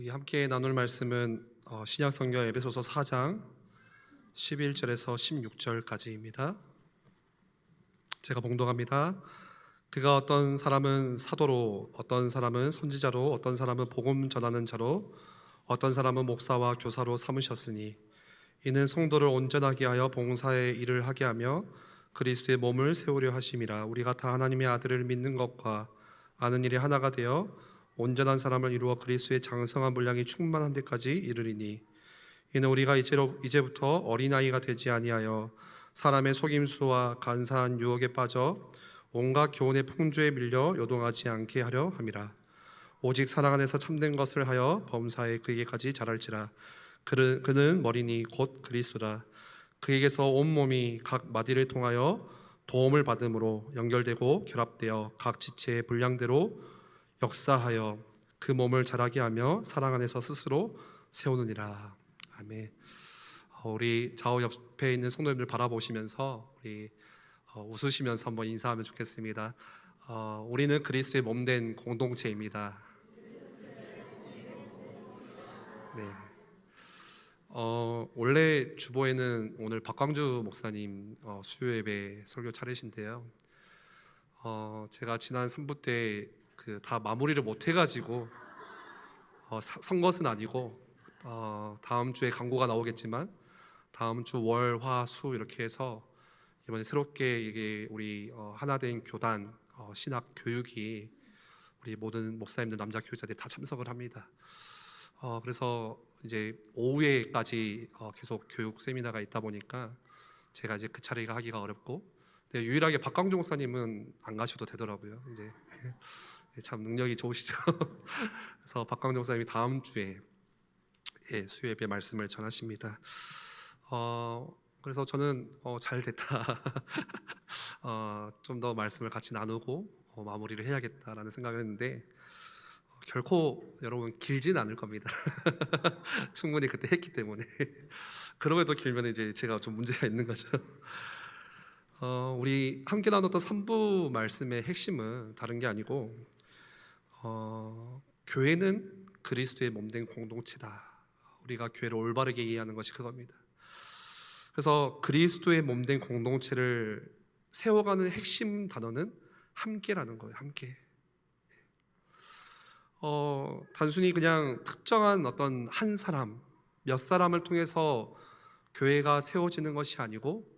우리 함께 나눌 말씀은 신약 성경 에베소서 4장 11절에서 16절까지입니다. 제가 봉독합니다. 그가 어떤 사람은 사도로, 어떤 사람은 선지자로, 어떤 사람은 복음 전하는 자로, 어떤 사람은 목사와 교사로 삼으셨으니 이는 성도를 온전하게 하여 봉사의 일을 하게 하며 그리스도의 몸을 세우려 하심이라. 우리가 다 하나님의 아들을 믿는 것과 아는 일이 하나가 되어 온전한 사람을 이루어 그리스도의 장성한 분량이 충만한 데까지 이르리니 이는 우리가 이제부터 어린아이가 되지 아니하여 사람의 속임수와 간사한 유혹에 빠져 온갖 교훈의 풍조에 밀려 요동하지 않게 하려 함이라. 오직 사랑 안에서 참된 것을 하여 범사에 그에게까지 자랄지라. 그는 머리니 곧 그리스도라. 그에게서 온 몸이 각 마디를 통하여 도움을 받음으로 연결되고 결합되어 각 지체의 분량대로 역사하여 그 몸을 자라게 하며 사랑 안에서 스스로 세우느니라. 아멘. 우리 좌우 옆에 있는 성도님들 바라보시면서 우리 웃으시면서 한번 인사하면 좋겠습니다. 우리는 그리스도의 몸된 공동체입니다. 네. 원래 주보에는 오늘 박광주 목사님 수요 예배 설교 차례신데요. 제가 지난 3부 때 다 마무리를 못 해가지고 선 것은 아니고 다음 주에 광고가 나오겠지만 다음 주 월, 화, 수 이렇게 해서 이번에 새롭게 이게 우리 하나된 교단 신학 교육이 우리 모든 목사님들 남자 교육자들이 다 참석을 합니다. 그래서 이제 오후에까지 계속 교육 세미나가 있다 보니까 제가 이제 그 차례가 하기가 어렵고, 근데 유일하게 박광종 목사님은 안 가셔도 되더라고요. 이제 참 능력이 좋으시죠. 그래서 박광종 목사님이 다음 주에 수요 예배 말씀을 전하십니다. 그래서 저는 잘 됐다. 좀 더 말씀을 같이 나누고 마무리를 해야겠다라는 생각을 했는데 결코 여러분 길진 않을 겁니다. 충분히 그때 했기 때문에. 그럼에도 길면 이제 제가 좀 문제가 있는 거죠. 우리 함께 나눴던 3부 말씀의 핵심은 다른 게 아니고 교회는 그리스도의 몸된 공동체다. 우리가 교회를 올바르게 이해하는 것이 그겁니다. 그래서 그리스도의 몸된 공동체를 세워가는 핵심 단어는 함께라는 거예요. 함께. 단순히 그냥 특정한 어떤 한 사람, 몇 사람을 통해서 교회가 세워지는 것이 아니고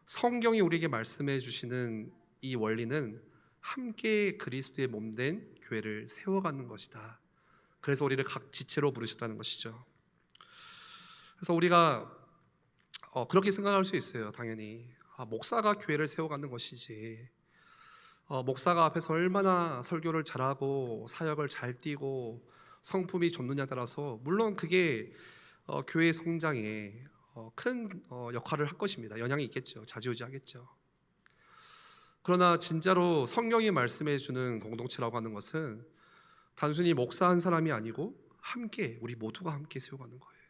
성경이 우리에게 말씀해 주시는 이 원리는 함께 그리스도의 몸된 교회를 세워가는 것이다. 그래서 우리를 각 지체로 부르셨다는 것이죠. 그래서 우리가 그렇게 생각할 수 있어요. 당연히 목사가 교회를 세워가는 것이지, 목사가 앞에서 얼마나 설교를 잘하고 사역을 잘 띠고 성품이 좋느냐에 따라서 물론 그게 교회 성장에 큰 역할을 할 것입니다. 영향이 있겠죠. 좌지우지하겠죠. 그러나 진짜로 성경이 말씀해 주는 공동체라고 하는 것은 단순히 목사 한 사람이 아니고 함께 우리 모두가 함께 세워가는 거예요.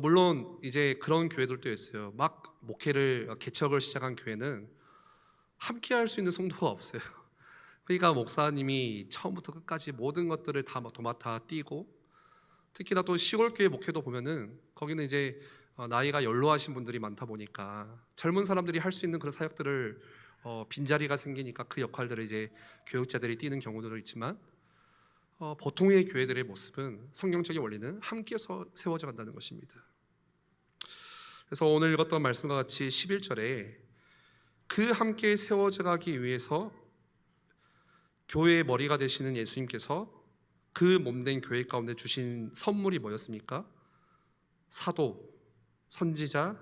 물론 이제 그런 교회들도 있어요. 막 목회를 개척을 시작한 교회는 함께 할 수 있는 성도가 없어요. 그러니까 목사님이 처음부터 끝까지 모든 것들을 다 도맡아 띄고, 특히나 또 시골교회 목회도 보면은 거기는 이제 나이가 연로하신 분들이 많다 보니까 젊은 사람들이 할 수 있는 그런 사역들을 빈자리가 생기니까 그 역할들을 이제 교육자들이 띄는 경우도 있지만 보통의 교회들의 모습은 성경적인 원리는 함께서 세워져 간다는 것입니다. 그래서 오늘 읽었던 말씀과 같이 11절에 그 함께 세워져 가기 위해서 교회의 머리가 되시는 예수님께서 그 몸된 교회 가운데 주신 선물이 뭐였습니까? 사도, 선지자,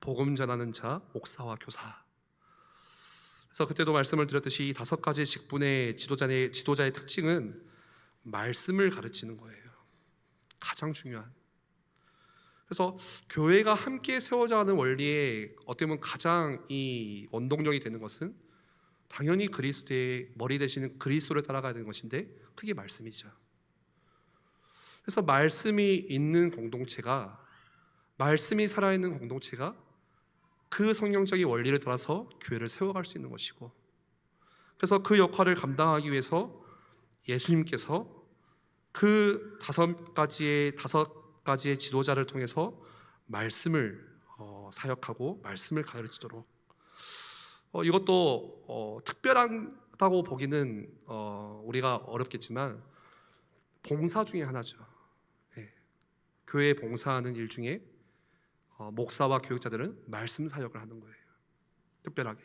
복음 전하는 자, 목사와 교사. 그래서 그때도 말씀을 드렸듯이 이 5가지 직분의 지도자의 특징은 말씀을 가르치는 거예요. 가장 중요한. 그래서 교회가 함께 세워져 가는 원리에 어떻게 보면 가장 이 원동력이 되는 것은 당연히 그리스도의 머리 되시는 그리스도를 따라가야 되는 것인데 그게 말씀이죠. 그래서 말씀이 있는 공동체가, 말씀이 살아있는 공동체가 그 성경적인 원리를 따라서 교회를 세워갈 수 있는 것이고, 그래서 그 역할을 감당하기 위해서 예수님께서 그 다섯 가지의 지도자를 통해서 말씀을 사역하고 말씀을 가르치도록, 이것도 특별하다고 보기는 우리가 어렵겠지만 봉사 중에 하나죠. 예. 교회 봉사하는 일 중에 목사와 교육자들은 말씀 사역을 하는 거예요. 특별하게.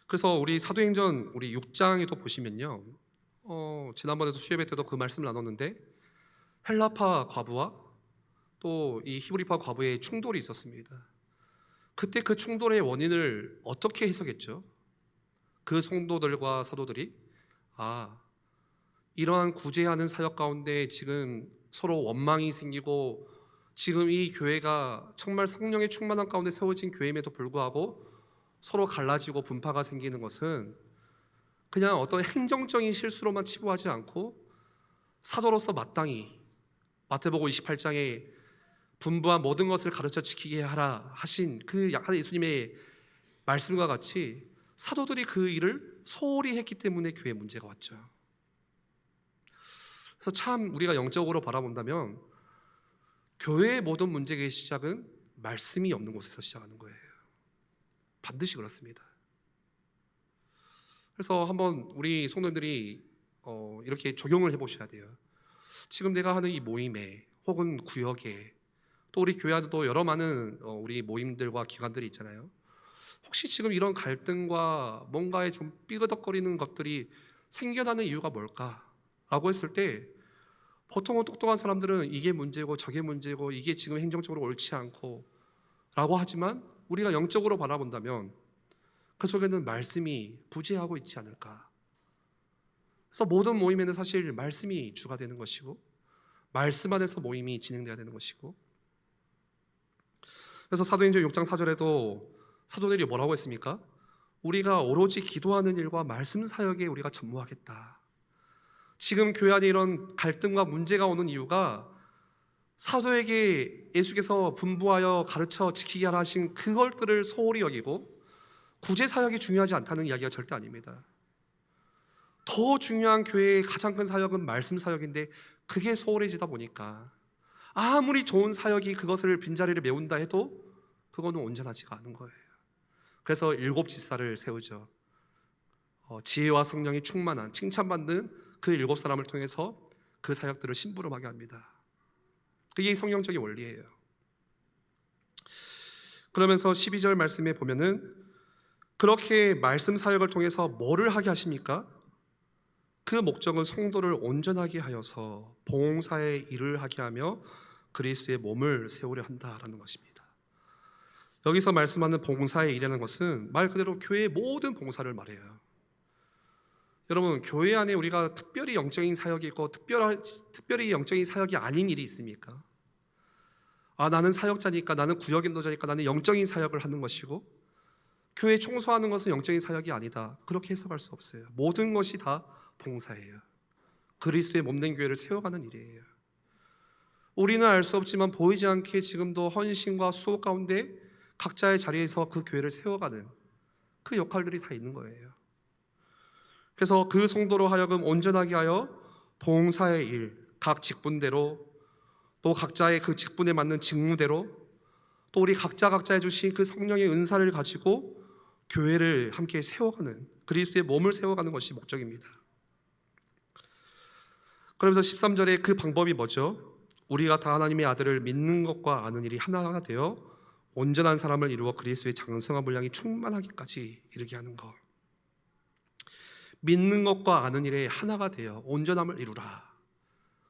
그래서 우리 사도행전 우리 6장에도 보시면요, 지난번에도 수예배 때도 그 말씀을 나눴는데 헬라파 과부와 또 이 히브리파 과부의 충돌이 있었습니다. 그때 그 충돌의 원인을 어떻게 해석했죠? 그 성도들과 사도들이 이러한 구제하는 사역 가운데 지금 서로 원망이 생기고, 지금 이 교회가 정말 성령의 충만한 가운데 세워진 교회임에도 불구하고 서로 갈라지고 분파가 생기는 것은 그냥 어떤 행정적인 실수로만 치부하지 않고 사도로서 마땅히 마태복음 28장에 분부한 모든 것을 가르쳐 지키게 하라 하신 그 예수님의 말씀과 같이 사도들이 그 일을 소홀히 했기 때문에 교회에 문제가 왔죠. 그래서 참 우리가 영적으로 바라본다면 교회의 모든 문제의 시작은 말씀이 없는 곳에서 시작하는 거예요. 반드시 그렇습니다. 그래서 한번 우리 성도님들이 이렇게 적용을 해보셔야 돼요. 지금 내가 하는 이 모임에 혹은 구역에, 또 우리 교회 안에도 여러 많은 우리 모임들과 기관들이 있잖아요. 혹시 지금 이런 갈등과 뭔가에 좀 삐그덕거리는 것들이 생겨나는 이유가 뭘까라고 했을 때, 보통은 똑똑한 사람들은 이게 문제고 저게 문제고 이게 지금 행정적으로 옳지 않고 라고 하지만, 우리가 영적으로 바라본다면 그 속에는 말씀이 부재하고 있지 않을까. 그래서 모든 모임에는 사실 말씀이 주가 되는 것이고 말씀 안에서 모임이 진행돼야 되는 것이고, 그래서 사도행전 6장 4절에도 사도들이 뭐라고 했습니까? 우리가 오로지 기도하는 일과 말씀 사역에 우리가 전무하겠다. 지금 교회 안에 이런 갈등과 문제가 오는 이유가 사도에게 예수께서 분부하여 가르쳐 지키게 하라 하신 그것들을 소홀히 여기고 구제 사역이 중요하지 않다는 이야기가 절대 아닙니다. 더 중요한 교회의 가장 큰 사역은 말씀 사역인데 그게 소홀해지다 보니까 아무리 좋은 사역이 그것을 빈자리를 메운다 해도 그거는 온전하지가 않은 거예요. 그래서 7 지사를 세우죠. 지혜와 성령이 충만한 칭찬받는 그 7 사람을 통해서 그 사역들을 심부름하게 합니다. 그게 성령적인 원리예요. 그러면서 12절 말씀에 보면은 그렇게 말씀 사역을 통해서 뭐를 하게 하십니까? 그 목적은 성도를 온전하게 하여서 봉사의 일을 하게 하며 그리스도의 몸을 세우려 한다라는 것입니다. 여기서 말씀하는 봉사의 일이라는 것은 말 그대로 교회의 모든 봉사를 말해요. 여러분, 교회 안에 우리가 특별히 영적인 사역이 있고 특별히 영적인 사역이 아닌 일이 있습니까? 나는 사역자니까, 나는 구역 인도자니까 나는 영적인 사역을 하는 것이고 교회 청소하는 것은 영적인 사역이 아니다, 그렇게 해석할 수 없어요. 모든 것이 다 봉사예요. 그리스도의 몸된 교회를 세워가는 일이에요. 우리는 알 수 없지만 보이지 않게 지금도 헌신과 수호 가운데 각자의 자리에서 그 교회를 세워가는 그 역할들이 다 있는 거예요. 그래서 그 성도로 하여금 온전하게 하여 봉사의 일, 각 직분대로, 또 각자의 그 직분에 맞는 직무대로, 또 우리 각자에 주신 그 성령의 은사를 가지고 교회를 함께 세워가는, 그리스도의 몸을 세워가는 것이 목적입니다. 그러면서 13절에 그 방법이 뭐죠? 우리가 다 하나님의 아들을 믿는 것과 아는 일이 하나가 되어 온전한 사람을 이루어 그리스도의 장성한 분량이 충만하기까지 이르게 하는 것. 믿는 것과 아는 일에 하나가 되어 온전함을 이루라.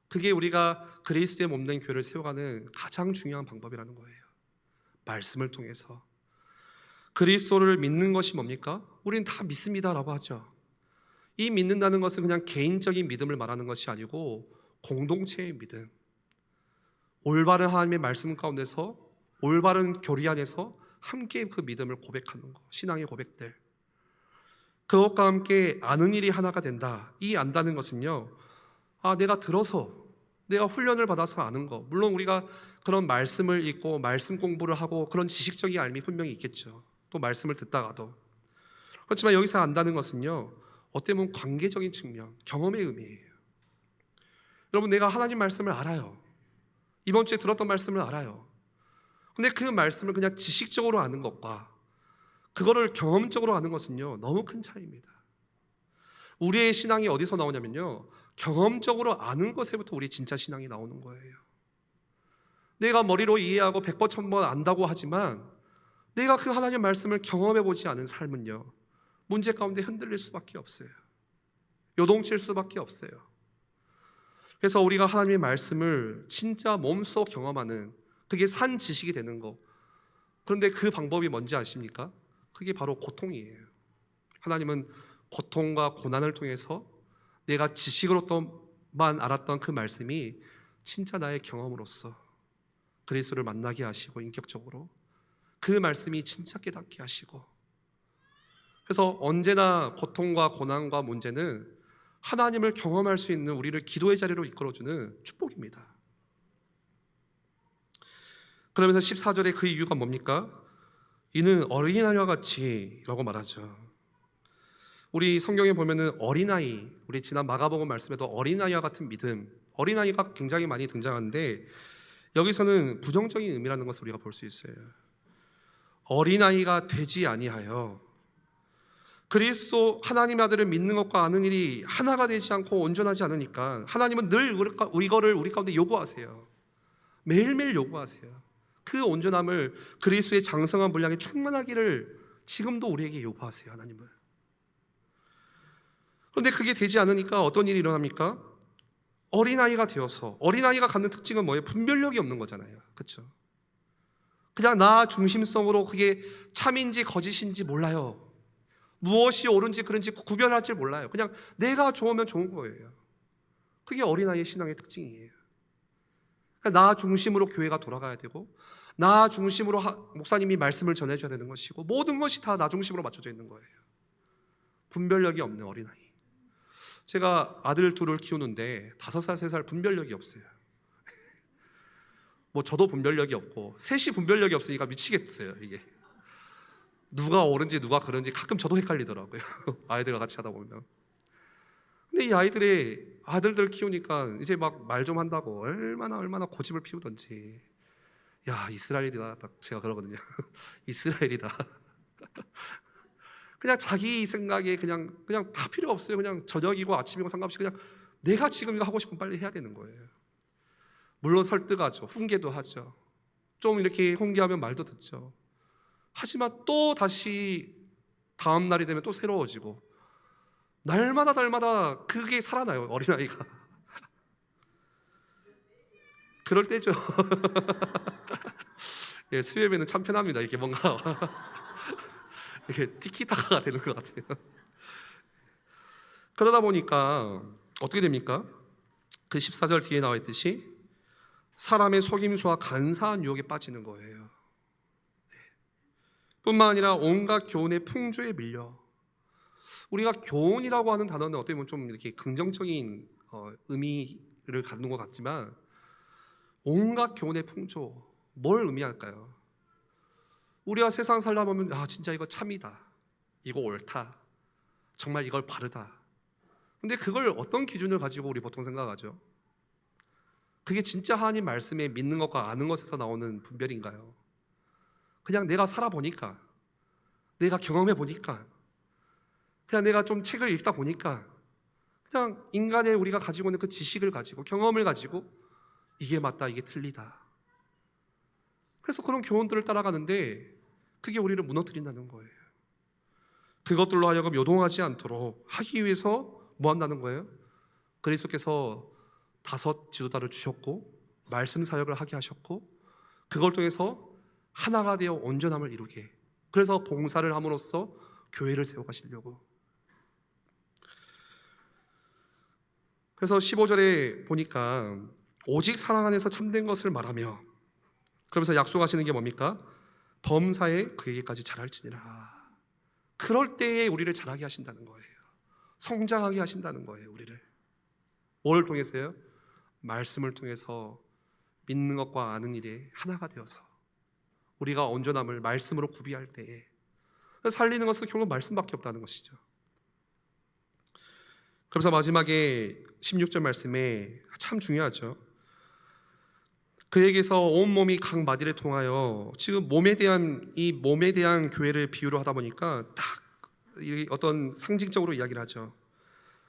그게 우리가 그리스도의 몸된 교회를 세워가는 가장 중요한 방법이라는 거예요. 말씀을 통해서. 그리스도를 믿는 것이 뭡니까? 우리는 다 믿습니다라고 하죠. 이 믿는다는 것은 그냥 개인적인 믿음을 말하는 것이 아니고 공동체의 믿음, 올바른 하나님의 말씀 가운데서 올바른 교리 안에서 함께 그 믿음을 고백하는 것, 신앙의 고백들, 그것과 함께 아는 일이 하나가 된다. 이 안다는 것은요, 내가 들어서, 내가 훈련을 받아서 아는 것, 물론 우리가 그런 말씀을 읽고 말씀 공부를 하고 그런 지식적인 알미 분명히 있겠죠. 또 말씀을 듣다가도. 그렇지만 여기서 안다는 것은요, 어떻게 보면 관계적인 측면, 경험의 의미예요. 여러분, 내가 하나님 말씀을 알아요. 이번 주에 들었던 말씀을 알아요. 근데 그 말씀을 그냥 지식적으로 아는 것과 그거를 경험적으로 아는 것은요, 너무 큰 차이입니다. 우리의 신앙이 어디서 나오냐면요, 경험적으로 아는 것에부터 우리 진짜 신앙이 나오는 거예요. 내가 머리로 이해하고 100번 1000번 안다고 하지만 내가 그 하나님 말씀을 경험해보지 않은 삶은요, 문제 가운데 흔들릴 수밖에 없어요. 요동칠 수밖에 없어요. 그래서 우리가 하나님의 말씀을 진짜 몸소 경험하는, 그게 산 지식이 되는 거. 그런데 그 방법이 뭔지 아십니까? 그게 바로 고통이에요. 하나님은 고통과 고난을 통해서 내가 지식으로만 알았던 그 말씀이 진짜 나의 경험으로서 그리스도를 만나게 하시고, 인격적으로 그 말씀이 진짜 깨닫게 하시고, 그래서 언제나 고통과 고난과 문제는 하나님을 경험할 수 있는 우리를 기도의 자리로 이끌어주는 축복입니다. 그러면서 14절에 그 이유가 뭡니까? 이는 어린아이와 같이 라고 말하죠. 우리 성경에 보면은 어린아이, 우리 지난 마가복음 말씀에도 어린아이와 같은 믿음, 어린아이가 굉장히 많이 등장하는데 여기서는 부정적인 의미라는 것을 우리가 볼 수 있어요. 어린아이가 되지 아니하여, 그리스도 하나님의 아들을 믿는 것과 아는 일이 하나가 되지 않고 온전하지 않으니까 하나님은 늘 이거를 우리 가운데 요구하세요. 매일매일 요구하세요. 그 온전함을, 그리스도의 장성한 분량에 충만하기를 지금도 우리에게 요구하세요, 하나님은. 그런데 그게 되지 않으니까 어떤 일이 일어납니까? 어린아이가 되어서, 어린아이가 갖는 특징은 뭐예요? 분별력이 없는 거잖아요. 그렇죠? 그냥 나 중심성으로 그게 참인지 거짓인지 몰라요. 무엇이 옳은지 그른지 구별할 줄 몰라요. 그냥 내가 좋으면 좋은 거예요. 그게 어린아이의 신앙의 특징이에요. 그러니까 나 중심으로 교회가 돌아가야 되고, 나 중심으로 목사님이 말씀을 전해줘야 되는 것이고, 모든 것이 다 나 중심으로 맞춰져 있는 거예요. 분별력이 없는 어린아이. 제가 아들 둘을 키우는데 5살, 3살 분별력이 없어요. 뭐 저도 분별력이 없고 셋이 분별력이 없으니까 미치겠어요. 이게 누가 옳은지 누가 그른지 가끔 저도 헷갈리더라고요. 아이들과 같이 하다 보면. 근데 이 아들들 키우니까 이제 막 말 좀 한다고 얼마나 고집을 피우던지. 야, 이스라엘이다, 딱 제가 그러거든요. 이스라엘이다. 그냥 자기 생각에 그냥 다 필요 없어요. 그냥 저녁이고 아침이고 상관없이 그냥 내가 지금 이거 하고 싶으면 빨리 해야 되는 거예요. 물론 설득하죠. 훈계도 하죠. 좀 이렇게 훈계하면 말도 듣죠. 하지만 또 다시 다음 날이 되면 또 새로워지고, 날마다 그게 살아나요, 어린아이가. 그럴 때죠. 예, 수요일에는 참 편합니다. 이게 뭔가 이게 티키타카가 되는 것 같아요. 그러다 보니까 어떻게 됩니까? 그 14절 뒤에 나와 있듯이 사람의 속임수와 간사한 유혹에 빠지는 거예요. 뿐만 아니라 온갖 교훈의 풍조에 밀려. 우리가 교훈이라고 하는 단어는 어떻게 보면 좀 이렇게 긍정적인 의미를 갖는 것 같지만, 온갖 교훈의 풍조, 뭘 의미할까요? 우리가 세상 살다 보면 진짜 이거 참이다, 이거 옳다, 정말 이걸 바르다. 근데 그걸 어떤 기준을 가지고 우리 보통 생각하죠? 그게 진짜 하나님 말씀에 믿는 것과 아는 것에서 나오는 분별인가요? 그냥 내가 살아보니까, 내가 경험해보니까, 그냥 내가 좀 책을 읽다 보니까, 그냥 인간의 우리가 가지고 있는 그 지식을 가지고, 경험을 가지고 이게 맞다, 이게 틀리다. 그래서 그런 교훈들을 따라가는데 그게 우리를 무너뜨린다는 거예요. 그것들로 하여금 요동하지 않도록 하기 위해서 뭐 한다는 거예요? 그리스도께서 5 지도자를 주셨고 말씀 사역을 하게 하셨고, 그걸 통해서 하나가 되어 온전함을 이루게, 그래서 봉사를 함으로써 교회를 세워가시려고. 그래서 15절에 보니까 오직 사랑 안에서 참된 것을 말하며, 그러면서 약속하시는 게 뭡니까? 범사에 그에게까지 자랄지니라. 그럴 때에 우리를 자라게 하신다는 거예요. 성장하게 하신다는 거예요. 우리를 뭘 통해서요? 말씀을 통해서 믿는 것과 아는 일에 하나가 되어서 우리가 온전함을 말씀으로 구비할 때에 살리는 것은 결국 말씀밖에 없다는 것이죠. 그래서 마지막에 16절 말씀에 참 중요하죠. 그에게서 온 몸이 각 마디를 통하여, 지금 몸에 대한 교회를 비유로 하다 보니까 딱 어떤 상징적으로 이야기를 하죠.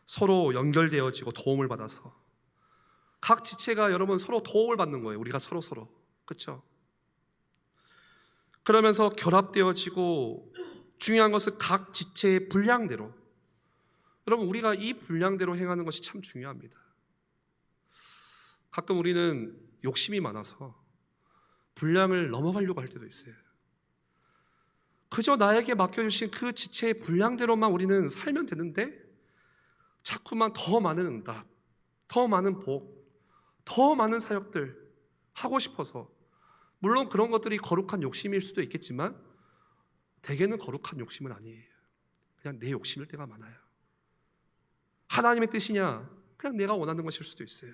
서로 연결되어지고 도움을 받아서, 각 지체가 여러분 서로 도움을 받는 거예요. 우리가 서로 그렇죠? 그러면서 결합되어지고, 중요한 것은 각 지체의 분량대로, 여러분 우리가 이 분량대로 행하는 것이 참 중요합니다. 가끔 우리는 욕심이 많아서 분량을 넘어가려고 할 때도 있어요. 그저 나에게 맡겨주신 그 지체의 분량대로만 우리는 살면 되는데, 자꾸만 더 많은 응답, 더 많은 복, 더 많은 사역들 하고 싶어서, 물론 그런 것들이 거룩한 욕심일 수도 있겠지만 대개는 거룩한 욕심은 아니에요. 그냥 내 욕심일 때가 많아요. 하나님의 뜻이냐? 그냥 내가 원하는 것일 수도 있어요.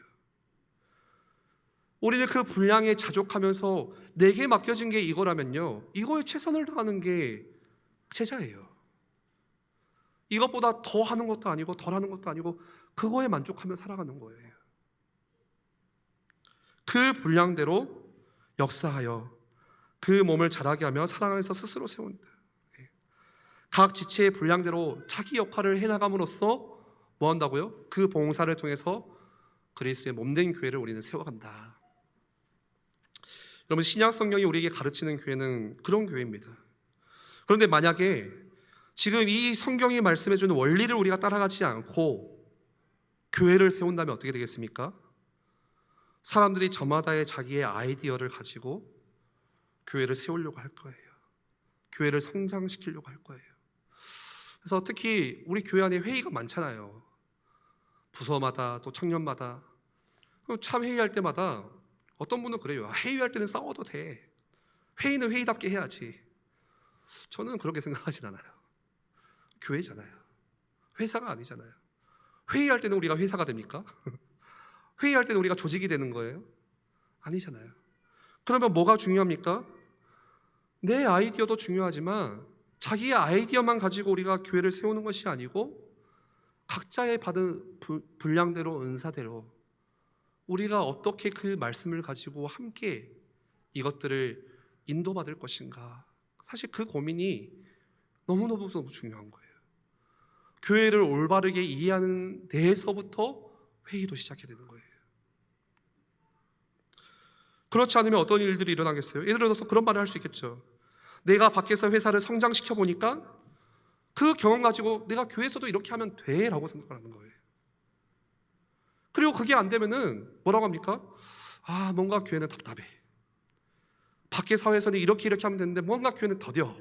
우리는 그 분량에 자족하면서 내게 맡겨진 게 이거라면요, 이거에 최선을 다하는 게 제자예요. 이것보다 더 하는 것도 아니고 덜 하는 것도 아니고 그거에 만족하며 살아가는 거예요. 그 분량대로 역사하여 그 몸을 자라게 하며 사랑 안에서 스스로 세운다. 각 지체의 분량대로 자기 역할을 해나감으로써 뭐 한다고요? 그 봉사를 통해서 그리스도의 몸된 교회를 우리는 세워간다. 여러분, 신약 성경이 우리에게 가르치는 교회는 그런 교회입니다. 그런데 만약에 지금 이 성경이 말씀해주는 원리를 우리가 따라가지 않고 교회를 세운다면 어떻게 되겠습니까? 사람들이 저마다의 자기의 아이디어를 가지고 교회를 세우려고 할 거예요. 교회를 성장시키려고 할 거예요. 그래서 특히 우리 교회 안에 회의가 많잖아요. 부서마다 또 청년마다. 참 회의할 때마다 어떤 분은 그래요. 회의할 때는 싸워도 돼. 회의는 회의답게 해야지. 저는 그렇게 생각하진 않아요. 교회잖아요. 회사가 아니잖아요. 회의할 때는 우리가 회사가 됩니까? 회의할 때는 우리가 조직이 되는 거예요? 아니잖아요. 그러면 뭐가 중요합니까? 내 아이디어도 중요하지만 자기의 아이디어만 가지고 우리가 교회를 세우는 것이 아니고 각자의 받은 분량대로, 은사대로 우리가 어떻게 그 말씀을 가지고 함께 이것들을 인도받을 것인가. 사실 그 고민이 너무너무 중요한 거예요. 교회를 올바르게 이해하는 데에서부터 회의도 시작해야 되는 거예요. 그렇지 않으면 어떤 일들이 일어나겠어요? 예를 들어서 그런 말을 할 수 있겠죠. 내가 밖에서 회사를 성장시켜 보니까 그 경험 가지고 내가 교회에서도 이렇게 하면 돼 라고 생각하는 거예요. 그리고 그게 안 되면은 뭐라고 합니까? 뭔가 교회는 답답해. 밖에 사회에서는 이렇게 하면 되는데 뭔가 교회는 더뎌.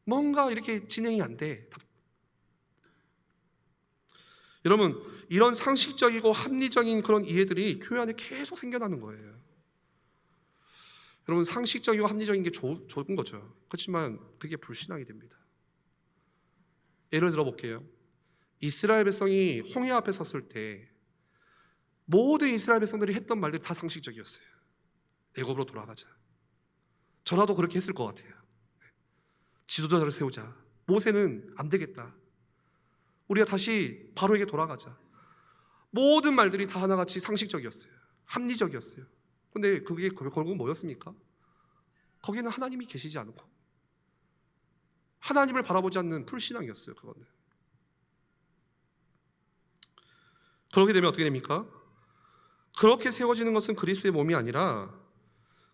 뭔가 이렇게 진행이 안 돼. 여러분, 이런 상식적이고 합리적인 그런 이해들이 교회 안에 계속 생겨나는 거예요. 여러분, 상식적이고 합리적인 게 좋은 거죠. 그렇지만 그게 불신앙이 됩니다. 예를 들어 볼게요. 이스라엘 백성이 홍해 앞에 섰을 때 모든 이스라엘 백성들이 했던 말들이 다 상식적이었어요. 애굽으로 돌아가자. 저라도 그렇게 했을 것 같아요. 지도자를 세우자. 모세는 안 되겠다. 우리가 다시 바로에게 돌아가자. 모든 말들이 다 하나같이 상식적이었어요. 합리적이었어요. 그런데 그게 결국은 뭐였습니까? 거기는 하나님이 계시지 않고 하나님을 바라보지 않는 불신앙이었어요. 그거는. 그렇게 되면 어떻게 됩니까? 그렇게 세워지는 것은 그리스도의 몸이 아니라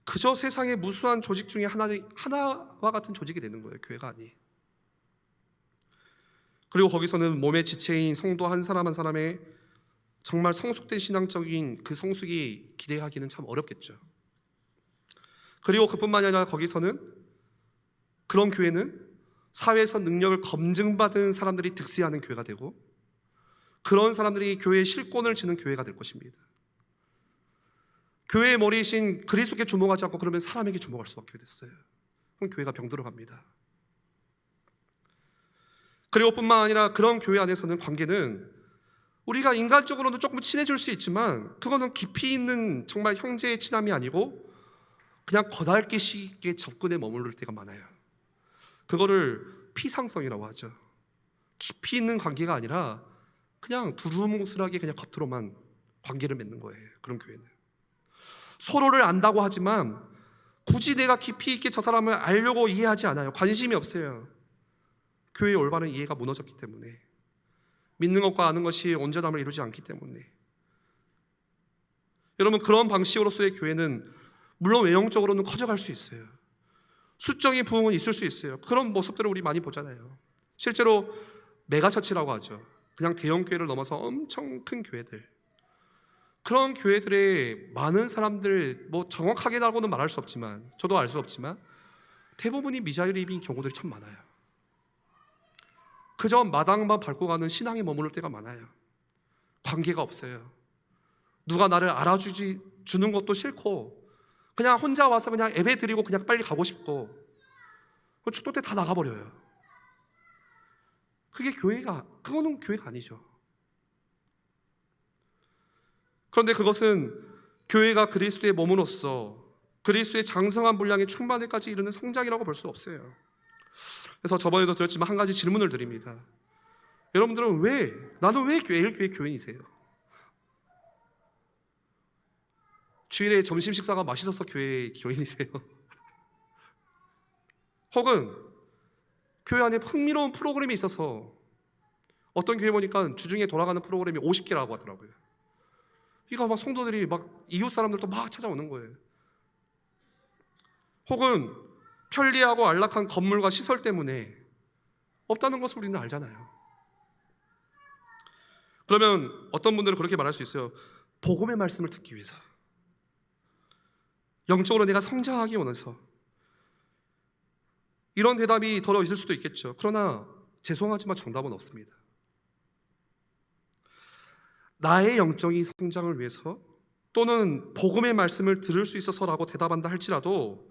그저 세상의 무수한 조직 중에 하나와 같은 조직이 되는 거예요. 교회가 아니에요. 그리고 거기서는 몸의 지체인 성도 한 사람 한 사람의 정말 성숙된 신앙적인 그 성숙이 기대하기는 참 어렵겠죠. 그리고 그뿐만이 아니라 거기서는 그런 교회는 사회에서 능력을 검증받은 사람들이 득세하는 교회가 되고 그런 사람들이 교회의 실권을 쥐는 교회가 될 것입니다. 교회의 머리이신 그리스도께 주목하지 않고 그러면 사람에게 주목할 수밖에 됐어요. 그럼 교회가 병들어 갑니다. 그리고 뿐만 아니라 그런 교회 안에서는 관계는 우리가 인간적으로는 조금 친해질 수 있지만 그거는 깊이 있는 정말 형제의 친함이 아니고 그냥 거달기 쉽게 접근에 머무를 때가 많아요. 그거를 피상성이라고 하죠. 깊이 있는 관계가 아니라 그냥 두루뭉술하게 그냥 겉으로만 관계를 맺는 거예요. 그런 교회는 서로를 안다고 하지만 굳이 내가 깊이 있게 저 사람을 알려고 이해하지 않아요. 관심이 없어요. 교회의 올바른 이해가 무너졌기 때문에, 믿는 것과 아는 것이 온전함을 이루지 않기 때문에. 여러분, 그런 방식으로서의 교회는 물론 외형적으로는 커져갈 수 있어요. 수적인 부흥은 있을 수 있어요. 그런 모습들을 우리 많이 보잖아요. 실제로 메가처치라고 하죠. 그냥 대형 교회를 넘어서 엄청 큰 교회들, 그런 교회들의 많은 사람들, 뭐 정확하게라고는 말할 수 없지만, 저도 알 수 없지만 대부분이 미자립인 경우들이 참 많아요. 그저 마당만 밟고 가는 신앙에 머무를 때가 많아요. 관계가 없어요. 누가 나를 주는 것도 싫고, 그냥 혼자 와서 그냥 예배 드리고 그냥 빨리 가고 싶고, 축도 때 다 나가버려요. 그거는 교회가 아니죠. 그런데 그것은 교회가 그리스도의 몸으로서 그리스도의 장성한 분량의 충만에까지 이르는 성장이라고 볼 수 없어요. 그래서 저번에도 드렸지만 한 가지 질문을 드립니다. 여러분들은 나는 왜 교회 교인이세요? 주일에 점심 식사가 맛있어서 교회 교인이세요? 혹은 교회 안에 흥미로운 프로그램이 있어서, 어떤 교회 보니까 주중에 돌아가는 프로그램이 50개라고 하더라고요. 이거 막 성도들이 막 이웃 사람들도 막 찾아오는 거예요. 혹은 편리하고 안락한 건물과 시설 때문에 없다는 것을 우리는 알잖아요. 그러면 어떤 분들은 그렇게 말할 수 있어요. 복음의 말씀을 듣기 위해서, 영적으로 내가 성장하기 원해서. 이런 대답이 더러 있을 수도 있겠죠. 그러나 죄송하지만 정답은 없습니다. 나의 영적인 성장을 위해서, 또는 복음의 말씀을 들을 수 있어서라고 대답한다 할지라도,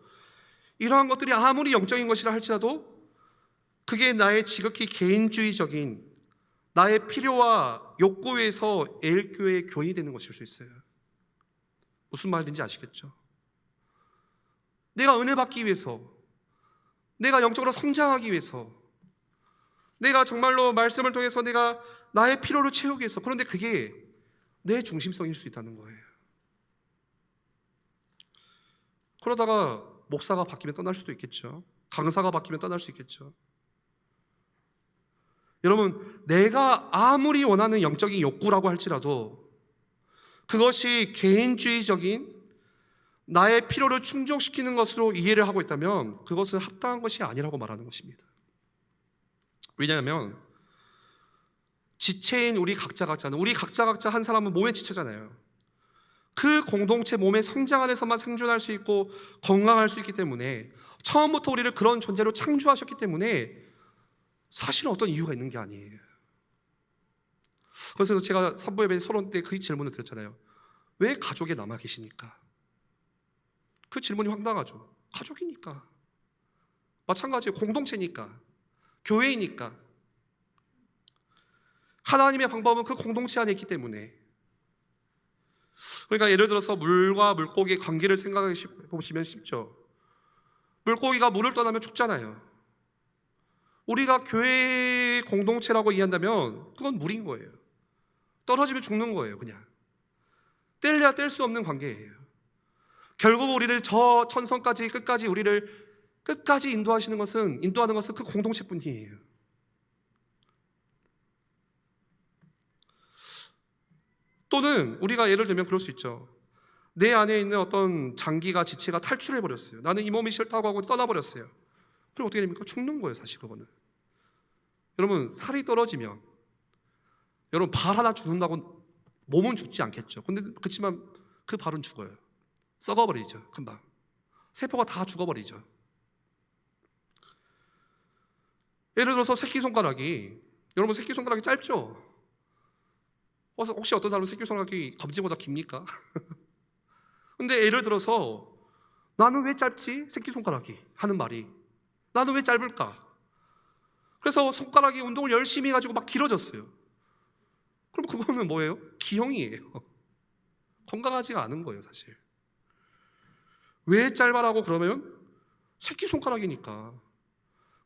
이러한 것들이 아무리 영적인 것이라 할지라도 그게 나의 지극히 개인주의적인 나의 필요와 욕구에서 애일교회의 교인이 되는 것일 수 있어요. 무슨 말인지 아시겠죠? 내가 은혜 받기 위해서, 내가 영적으로 성장하기 위해서, 내가 정말로 말씀을 통해서 내가 나의 필요를 채우기 위해서. 그런데 그게 내 중심성일 수 있다는 거예요. 그러다가 목사가 바뀌면 떠날 수도 있겠죠. 강사가 바뀌면 떠날 수 있겠죠. 여러분, 내가 아무리 원하는 영적인 욕구라고 할지라도 그것이 개인주의적인 나의 필요를 충족시키는 것으로 이해를 하고 있다면 그것은 합당한 것이 아니라고 말하는 것입니다. 왜냐하면 지체인 우리 각자 각자 한 사람은 몸의 지체잖아요. 그 공동체 몸의 성장 안에서만 생존할 수 있고 건강할 수 있기 때문에, 처음부터 우리를 그런 존재로 창조하셨기 때문에 사실은 어떤 이유가 있는 게 아니에요. 그래서 제가 산부 예배 서론 때 그 질문을 드렸잖아요. 왜 가족에 남아 계시니까? 그 질문이 황당하죠. 가족이니까, 마찬가지예요. 공동체니까, 교회이니까. 하나님의 방법은 그 공동체 안에 있기 때문에. 그러니까 예를 들어서 물과 물고기의 관계를 생각해 보시면 쉽죠. 물고기가 물을 떠나면 죽잖아요. 우리가 교회 공동체라고 이해한다면 그건 물인 거예요. 떨어지면 죽는 거예요. 그냥 뗄래야 뗄 수 없는 관계예요. 결국 우리를 저 천성까지 우리를 끝까지 인도하는 것은 그 공동체뿐이에요. 또는 우리가 예를 들면 그럴 수 있죠. 내 안에 있는 어떤 장기가, 지체가 탈출해버렸어요. 나는 이 몸이 싫다고 하고 떠나버렸어요. 그럼 어떻게 됩니까? 죽는 거예요, 사실 그거는. 여러분, 살이 떨어지면, 여러분, 발 하나 죽는다고 몸은 죽지 않겠죠. 그렇지만 그 발은 죽어요. 썩어버리죠, 금방. 세포가 다 죽어버리죠. 예를 들어서 새끼손가락이, 여러분 새끼손가락이 짧죠? 혹시 어떤 사람은 새끼손가락이 검지보다 깁니까? 근데 예를 들어서 나는 왜 짧지? 새끼손가락이 하는 말이, 나는 왜 짧을까? 그래서 손가락이 운동을 열심히 해가지고 막 길어졌어요. 그럼 그거는 뭐예요? 기형이에요. 건강하지가 않은 거예요, 사실. 왜 짧아라고 그러면 새끼손가락이니까.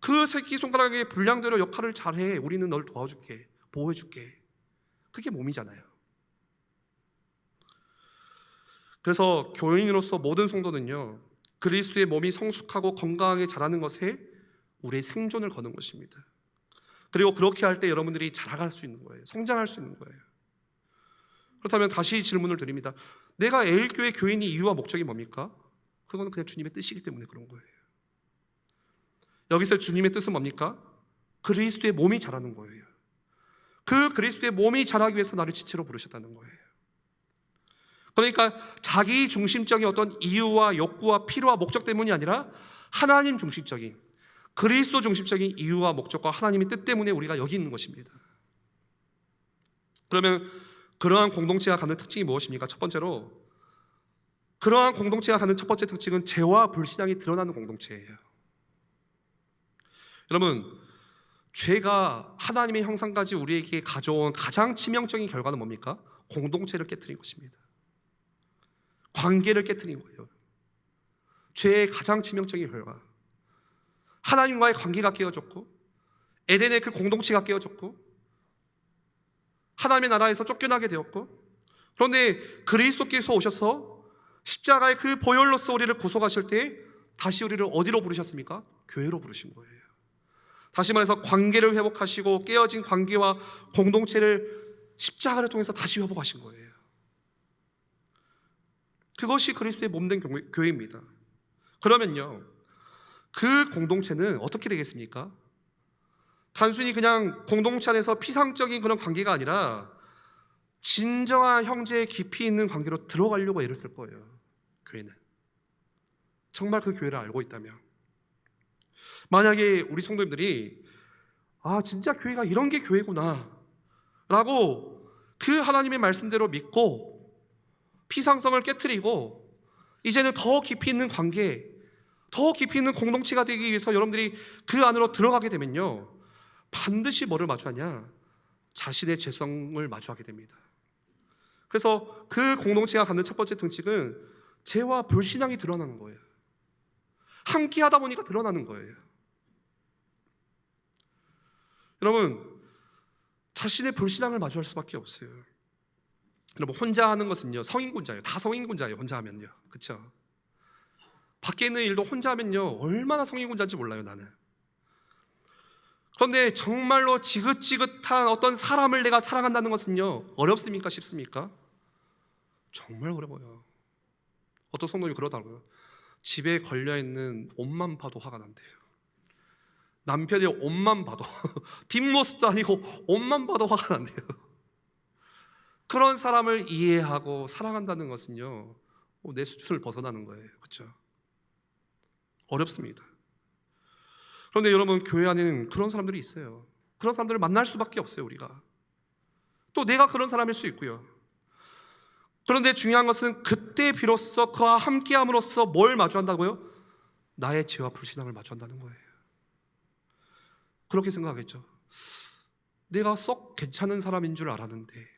그 새끼손가락의 분량대로 역할을 잘해. 우리는 널 도와줄게, 보호해줄게. 그게 몸이잖아요. 그래서 교인으로서 모든 성도는요, 그리스도의 몸이 성숙하고 건강하게 자라는 것에 우리의 생존을 거는 것입니다. 그리고 그렇게 할 때 여러분들이 자라갈 수 있는 거예요. 성장할 수 있는 거예요. 그렇다면 다시 질문을 드립니다. 내가 에일교회 교인이 이유와 목적이 뭡니까? 그건 그냥 주님의 뜻이기 때문에 그런 거예요. 여기서 주님의 뜻은 뭡니까? 그리스도의 몸이 자라는 거예요. 그 그리스도의 몸이 자라기 위해서 나를 지체로 부르셨다는 거예요. 그러니까 자기 중심적인 어떤 이유와 욕구와 필요와 목적 때문이 아니라 하나님 중심적인, 그리스도 중심적인 이유와 목적과 하나님의 뜻 때문에 우리가 여기 있는 것입니다. 그러면 그러한 공동체가 갖는 특징이 무엇입니까? 첫 번째로, 그러한 공동체가 갖는 첫 번째 특징은 죄와 불신앙이 드러나는 공동체예요. 여러분, 죄가 하나님의 형상까지 우리에게 가져온 가장 치명적인 결과는 뭡니까? 공동체를 깨트린 것입니다. 관계를 깨트린 거예요. 죄의 가장 치명적인 결과, 하나님과의 관계가 깨어졌고, 에덴의 그 공동체가 깨어졌고, 하나님의 나라에서 쫓겨나게 되었고, 그런데 그리스도께서 오셔서 십자가의 그 보혈로서 우리를 구속하실 때 다시 우리를 어디로 부르셨습니까? 교회로 부르신 거예요. 다시 말해서 관계를 회복하시고 깨어진 관계와 공동체를 십자가를 통해서 다시 회복하신 거예요. 그것이 그리스도의 몸된 교회입니다. 그러면요, 그 공동체는 어떻게 되겠습니까? 단순히 그냥 공동체 안에서 피상적인 그런 관계가 아니라 진정한 형제의 깊이 있는 관계로 들어가려고 애를 쓸 거예요. 교회는 정말 그 교회를 알고 있다면, 만약에 우리 성도님들이 진짜 교회가 이런 게 교회구나 라고 그 하나님의 말씀대로 믿고 피상성을 깨트리고 이제는 더 깊이 있는 관계, 더 깊이 있는 공동체가 되기 위해서 여러분들이 그 안으로 들어가게 되면요, 반드시 뭐를 마주하냐? 자신의 죄성을 마주하게 됩니다. 그래서 그 공동체가 갖는 첫 번째 특징은 죄와 불신앙이 드러나는 거예요. 함께 하다 보니까 드러나는 거예요. 여러분, 자신의 불신앙을 마주할 수밖에 없어요. 여러분, 혼자 하는 것은요, 성인군자예요. 다 성인군자예요. 혼자 하면요, 그렇죠? 밖에 있는 일도 혼자 하면요, 얼마나 성인군자인지 몰라요, 나는. 그런데 정말로 지긋지긋한 어떤 사람을 내가 사랑한다는 것은요, 어렵습니까? 쉽습니까? 정말 어려워요. 어떤 성도님이 그러더라고요. 집에 걸려있는 옷만 봐도 화가 난대요. 남편의 옷만 봐도 뒷모습도 아니고 옷만 봐도 화가 난대요. 그런 사람을 이해하고 사랑한다는 것은요, 내 수준을 벗어나는 거예요. 그렇죠? 어렵습니다. 그런데 여러분, 교회 안에는 그런 사람들이 있어요. 그런 사람들을 만날 수밖에 없어요. 우리가 또 내가 그런 사람일 수 있고요. 그런데 중요한 것은 그때 비로소 그와 함께함으로써 뭘 마주한다고요? 나의 죄와 불신앙을 마주한다는 거예요. 그렇게 생각하겠죠. 내가 썩 괜찮은 사람인 줄 알았는데,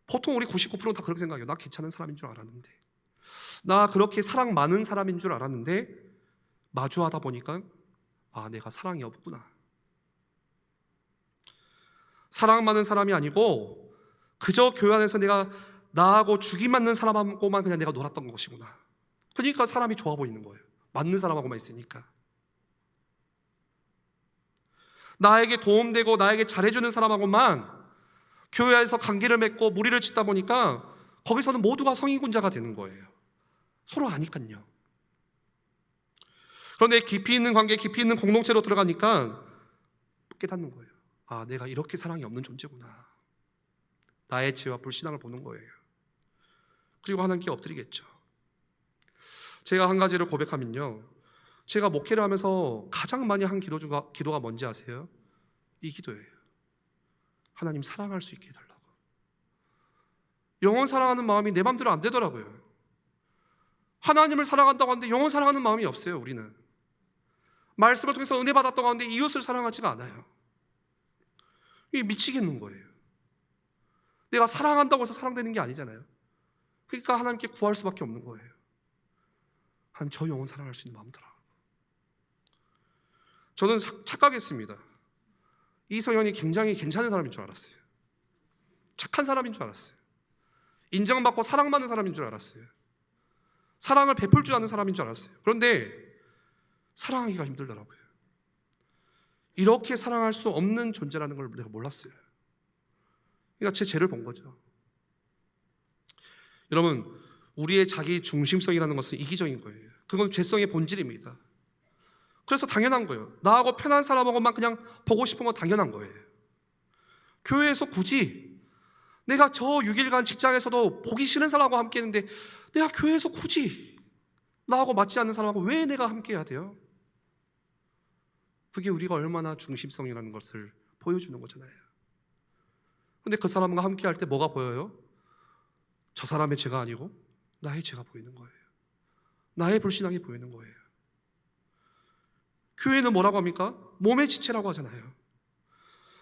보통 우리 99%는 다 그렇게 생각해요. 나 괜찮은 사람인 줄 알았는데, 나 그렇게 사랑 많은 사람인 줄 알았는데, 마주하다 보니까 내가 사랑이 없구나. 사랑 많은 사람이 아니고 그저 교회 안에서 내가 나하고 죽이 맞는 사람하고만 그냥 내가 놀았던 것이구나. 그러니까 사람이 좋아 보이는 거예요. 맞는 사람하고만 있으니까. 나에게 도움되고 나에게 잘해주는 사람하고만 교회에서 관계를 맺고 무리를 짓다 보니까 거기서는 모두가 성인군자가 되는 거예요. 서로 아니까요. 그런데 깊이 있는 관계, 깊이 있는 공동체로 들어가니까 깨닫는 거예요. 내가 이렇게 사랑이 없는 존재구나. 나의 죄와 불신앙을 보는 거예요. 그리고 하나님께 엎드리겠죠. 제가 한 가지를 고백하면요, 제가 목회를 하면서 가장 많이 한 기도가 뭔지 아세요? 이 기도예요. 하나님, 사랑할 수 있게 해달라고. 영혼 사랑하는 마음이 내 마음대로 안 되더라고요. 하나님을 사랑한다고 하는데 영혼 사랑하는 마음이 없어요. 우리는 말씀을 통해서 은혜 받았다고 하는데 이웃을 사랑하지가 않아요. 이게 미치겠는 거예요. 내가 사랑한다고 해서 사랑되는 게 아니잖아요. 그러니까 하나님께 구할 수밖에 없는 거예요. 하나님, 저 영혼 사랑할 수 있는 마음 들어. 저는 착각했습니다. 이성현이 굉장히 괜찮은 사람인 줄 알았어요. 착한 사람인 줄 알았어요. 인정받고 사랑받는 사람인 줄 알았어요. 사랑을 베풀 줄 아는 사람인 줄 알았어요. 그런데 사랑하기가 힘들더라고요. 이렇게 사랑할 수 없는 존재라는 걸 내가 몰랐어요. 그러니까 제 죄를 본 거죠. 여러분, 우리의 자기 중심성이라는 것은 이기적인 거예요. 그건 죄성의 본질입니다. 그래서 당연한 거예요. 나하고 편한 사람하고만 그냥 보고 싶은 건 당연한 거예요. 교회에서 굳이 내가 저 6일간 직장에서도 보기 싫은 사람하고 함께 했는데 내가 교회에서 굳이 나하고 맞지 않는 사람하고 왜 내가 함께 해야 돼요? 그게 우리가 얼마나 중심성이라는 것을 보여주는 거잖아요. 근데 그 사람과 함께 할 때 뭐가 보여요? 저 사람의 죄가 아니고 나의 죄가 보이는 거예요. 나의 불신앙이 보이는 거예요. 교회는 뭐라고 합니까? 몸의 지체라고 하잖아요.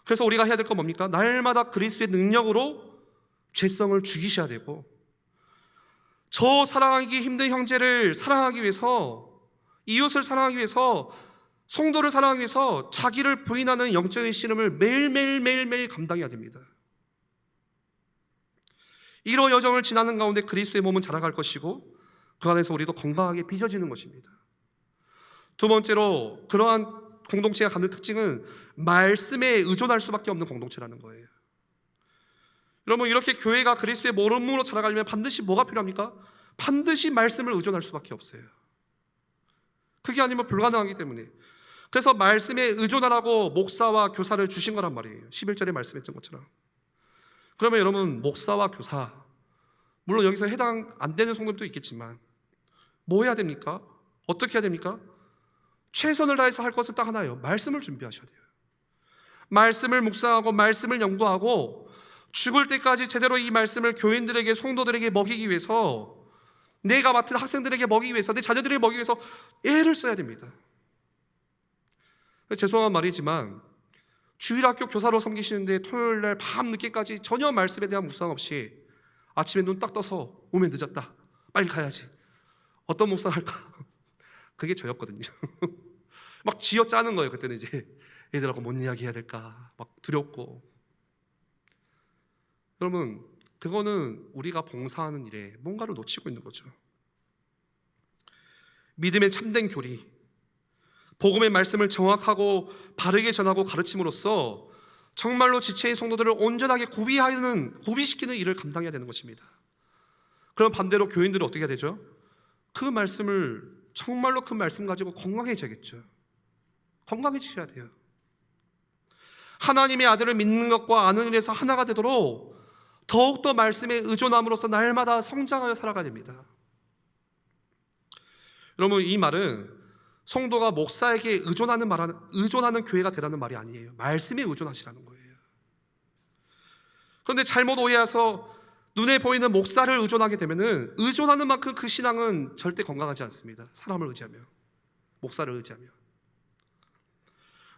그래서 우리가 해야 될 건 뭡니까? 날마다 그리스도의 능력으로 죄성을 죽이셔야 되고, 저 사랑하기 힘든 형제를 사랑하기 위해서, 이웃을 사랑하기 위해서, 성도를 사랑하기 위해서 자기를 부인하는 영적인 씨름을 매일매일 감당해야 됩니다. 이런 여정을 지나는 가운데 그리스도의 몸은 자라갈 것이고 그 안에서 우리도 건강하게 빚어지는 것입니다. 두 번째로, 그러한 공동체가 갖는 특징은 말씀에 의존할 수밖에 없는 공동체라는 거예요. 여러분, 이렇게 교회가 그리스도의 몸으로 자라가려면 반드시 뭐가 필요합니까? 반드시 말씀을 의존할 수밖에 없어요. 그게 아니면 불가능하기 때문에. 그래서 말씀에 의존하라고 목사와 교사를 주신 거란 말이에요. 11절에 말씀했던 것처럼. 그러면 여러분, 목사와 교사, 물론 여기서 해당 안 되는 성도도 있겠지만 뭐 해야 됩니까? 어떻게 해야 됩니까? 최선을 다해서 할 것은 딱 하나예요. 말씀을 준비하셔야 돼요. 말씀을 묵상하고 말씀을 연구하고 죽을 때까지 제대로 이 말씀을 교인들에게, 성도들에게 먹이기 위해서, 내가 맡은 학생들에게 먹이기 위해서, 내 자녀들에게 먹이기 위해서 애를 써야 됩니다. 죄송한 말이지만 주일학교 교사로 섬기시는데 토요일날 밤 늦게까지 전혀 말씀에 대한 묵상 없이 아침에 눈 딱 떠서 오면 늦었다, 빨리 가야지, 어떤 묵상 할까? 그게 저였거든요. 막 쥐어짜는 거예요. 그때는 이제 애들하고 뭔 이야기 해야 될까 막 두렵고. 여러분, 그거는 우리가 봉사하는 일에 뭔가를 놓치고 있는 거죠. 믿음의 참된 교리, 복음의 말씀을 정확하고 바르게 전하고 가르침으로써 정말로 지체의 성도들을 온전하게 구비시키는 일을 감당해야 되는 것입니다. 그럼 반대로 교인들은 어떻게 해야 되죠? 그 말씀을 정말로 그 말씀 가지고 건강해져야겠죠. 건강해지셔야 돼요. 하나님의 아들을 믿는 것과 아는 일에서 하나가 되도록 더욱더 말씀에 의존함으로써 날마다 성장하여 살아가야 됩니다. 여러분, 이 말은 성도가 목사에게 의존하는 교회가 되라는 말이 아니에요. 말씀에 의존하시라는 거예요. 그런데 잘못 오해해서 눈에 보이는 목사를 의존하게 되면은 의존하는 만큼 그 신앙은 절대 건강하지 않습니다. 사람을 의지하며, 목사를 의지하며.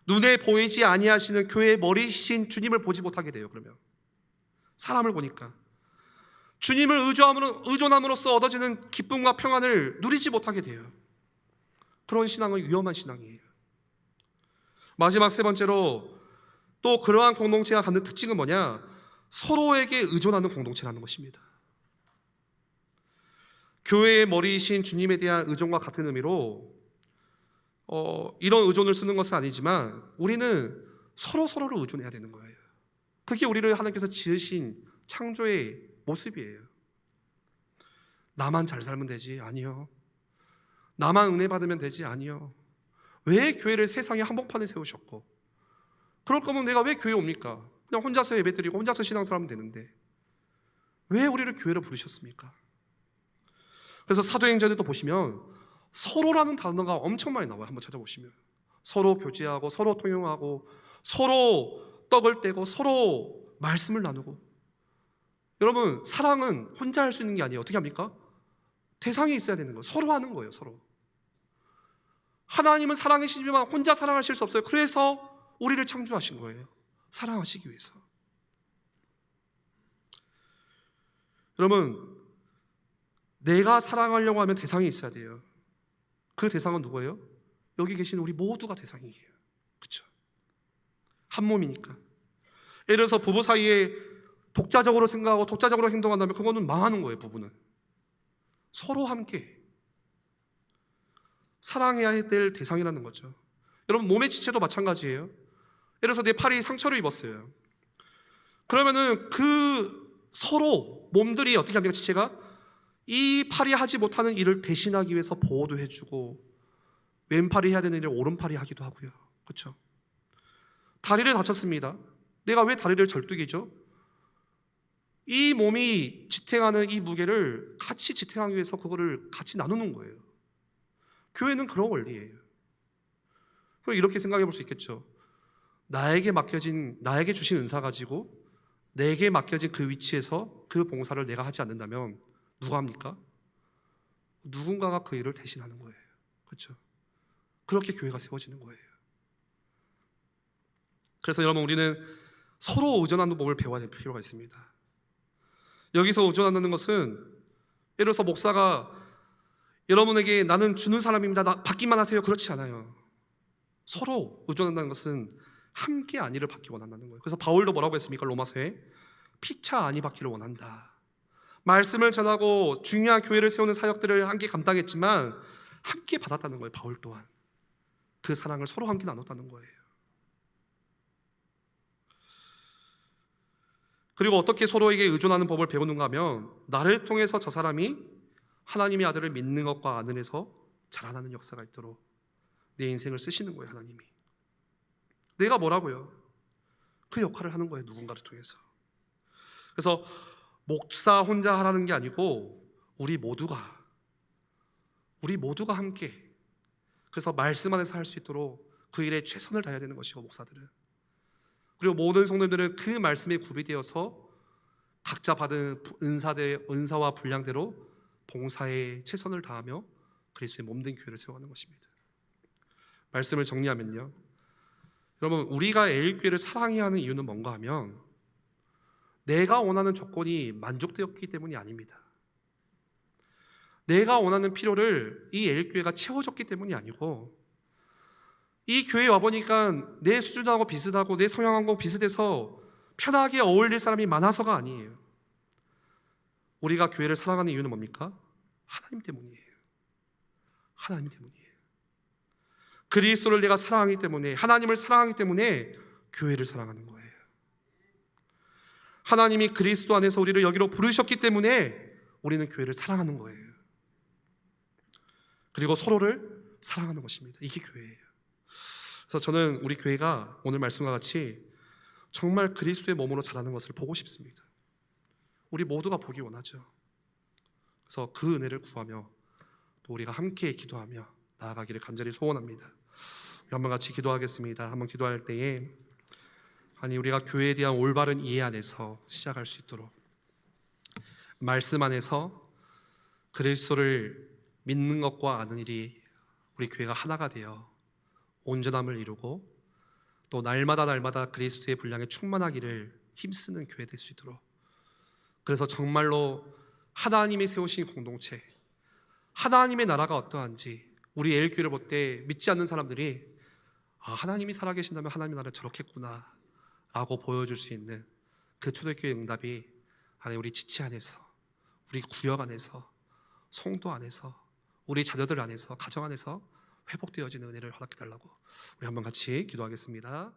눈에 보이지 아니하시는 교회의 머리신 주님을 보지 못하게 돼요. 그러면 사람을 보니까 주님을 의존함으로써 얻어지는 기쁨과 평안을 누리지 못하게 돼요. 그런 신앙은 위험한 신앙이에요. 마지막 세 번째로, 또 그러한 공동체가 갖는 특징은 뭐냐? 서로에게 의존하는 공동체라는 것입니다. 교회의 머리이신 주님에 대한 의존과 같은 의미로 이런 의존을 쓰는 것은 아니지만 우리는 서로를 의존해야 되는 거예요. 그게 우리를 하나님께서 지으신 창조의 모습이에요. 나만 잘 살면 되지? 아니요. 나만 은혜 받으면 되지? 아니요. 왜 교회를 세상의 한복판에 세우셨고, 그럴 거면 내가 왜 교회 옵니까? 그냥 혼자서 예배드리고 혼자서 신앙생활하면 되는데 왜 우리를 교회로 부르셨습니까? 그래서 사도행전에도 보시면 서로라는 단어가 엄청 많이 나와요. 한번 찾아보시면 서로 교제하고 서로 통용하고 서로 떡을 떼고 서로 말씀을 나누고. 여러분, 사랑은 혼자 할 수 있는 게 아니에요. 어떻게 합니까? 대상이 있어야 되는 거예요. 서로 하는 거예요. 서로. 하나님은 사랑이시지만 혼자 사랑하실 수 없어요. 그래서 우리를 창조하신 거예요. 사랑하시기 위해서. 여러분, 내가 사랑하려고 하면 대상이 있어야 돼요. 그 대상은 누구예요? 여기 계신 우리 모두가 대상이에요. 그렇죠? 한 몸이니까. 예를 들어서 부부 사이에 독자적으로 생각하고 독자적으로 행동한다면 그거는 망하는 거예요. 부부는 서로 함께 사랑해야 될 대상이라는 거죠. 여러분, 몸의 지체도 마찬가지예요. 예를 들어서 내 팔이 상처를 입었어요. 그러면은 그 서로 몸들이 어떻게 합니까? 지체가 이 팔이 하지 못하는 일을 대신하기 위해서 보호도 해주고, 왼팔이 해야 되는 일을 오른팔이 하기도 하고요. 그렇죠? 다리를 다쳤습니다. 내가 왜 다리를 절뚝이죠? 이 몸이 지탱하는 이 무게를 같이 지탱하기 위해서 그거를 같이 나누는 거예요. 교회는 그런 원리예요. 그럼 이렇게 생각해 볼 수 있겠죠. 나에게 주신 은사 가지고 내게 맡겨진 그 위치에서 그 봉사를 내가 하지 않는다면 누가 합니까? 누군가가 그 일을 대신하는 거예요. 그렇죠? 그렇게 교회가 세워지는 거예요. 그래서 여러분, 우리는 서로 의존하는 법을 배워야 될 필요가 있습니다. 여기서 의존한다는 것은, 예를 들어서 목사가 여러분에게 나는 주는 사람입니다, 나 받기만 하세요, 그렇지 않아요. 서로 의존한다는 것은 함께 안위를 받기 원한다는 거예요. 그래서 바울도 뭐라고 했습니까? 로마서에 피차 안위 받기를 원한다. 말씀을 전하고 중요한 교회를 세우는 사역들을 함께 감당했지만 함께 받았다는 거예요. 바울 또한 그 사랑을 서로 함께 나눴다는 거예요. 그리고 어떻게 서로에게 의존하는 법을 배우는가 하면, 나를 통해서 저 사람이 하나님의 아들을 믿는 것과 안에서 자라나는 역사가 있도록 내 인생을 쓰시는 거예요. 하나님이 내가 뭐라고요? 그 역할을 하는 거예요. 누군가를 통해서. 그래서 목사 혼자 하라는 게 아니고 우리 모두가 함께, 그래서 말씀 안에서 할 수 있도록 그 일에 최선을 다해야 되는 것이고, 목사들은, 그리고 모든 성도들은 그 말씀에 구비되어서 각자 받은 은사와 분량대로 봉사에 최선을 다하며 그리스도의 몸된 교회를 세워가는 것입니다. 말씀을 정리하면요, 여러분, 우리가 에일교회를 사랑해야 하는 이유는 뭔가 하면, 내가 원하는 조건이 만족되었기 때문이 아닙니다. 내가 원하는 필요를 이 에일교회가 채워줬기 때문이 아니고, 이 교회에 와보니까 내 수준하고 비슷하고 내 성향하고 비슷해서 편하게 어울릴 사람이 많아서가 아니에요. 우리가 교회를 사랑하는 이유는 뭡니까? 하나님 때문이에요. 하나님 때문이에요. 그리스도를 내가 사랑하기 때문에, 하나님을 사랑하기 때문에 교회를 사랑하는 거예요. 하나님이 그리스도 안에서 우리를 여기로 부르셨기 때문에 우리는 교회를 사랑하는 거예요. 그리고 서로를 사랑하는 것입니다. 이게 교회예요. 그래서 저는 우리 교회가 오늘 말씀과 같이 정말 그리스도의 몸으로 자라는 것을 보고 싶습니다. 우리 모두가 보기 원하죠. 그래서 그 은혜를 구하며 또 우리가 함께 기도하며 나아가기를 간절히 소원합니다. 우리 한번 같이 기도하겠습니다. 한번 기도할 때에 우리가 교회에 대한 올바른 이해 안에서 시작할 수 있도록, 말씀 안에서 그리스도를 믿는 것과 아는 일이 우리 교회가 하나가 되어 온전함을 이루고, 또 날마다 그리스도의 분량에 충만하기를 힘쓰는 교회 될 수 있도록, 그래서 정말로 하나님이 세우신 공동체, 하나님의 나라가 어떠한지 우리 에일교회를 볼 때 믿지 않는 사람들이 하나님이 살아계신다면 하나님의 나라는 저렇겠구나 라고 보여줄 수 있는 그 초대교회 응답이 우리 지체 안에서, 우리 구역 안에서, 성도 안에서, 우리 자녀들 안에서, 가정 안에서 회복되어지는 은혜를 허락해달라고 우리 한번 같이 기도하겠습니다.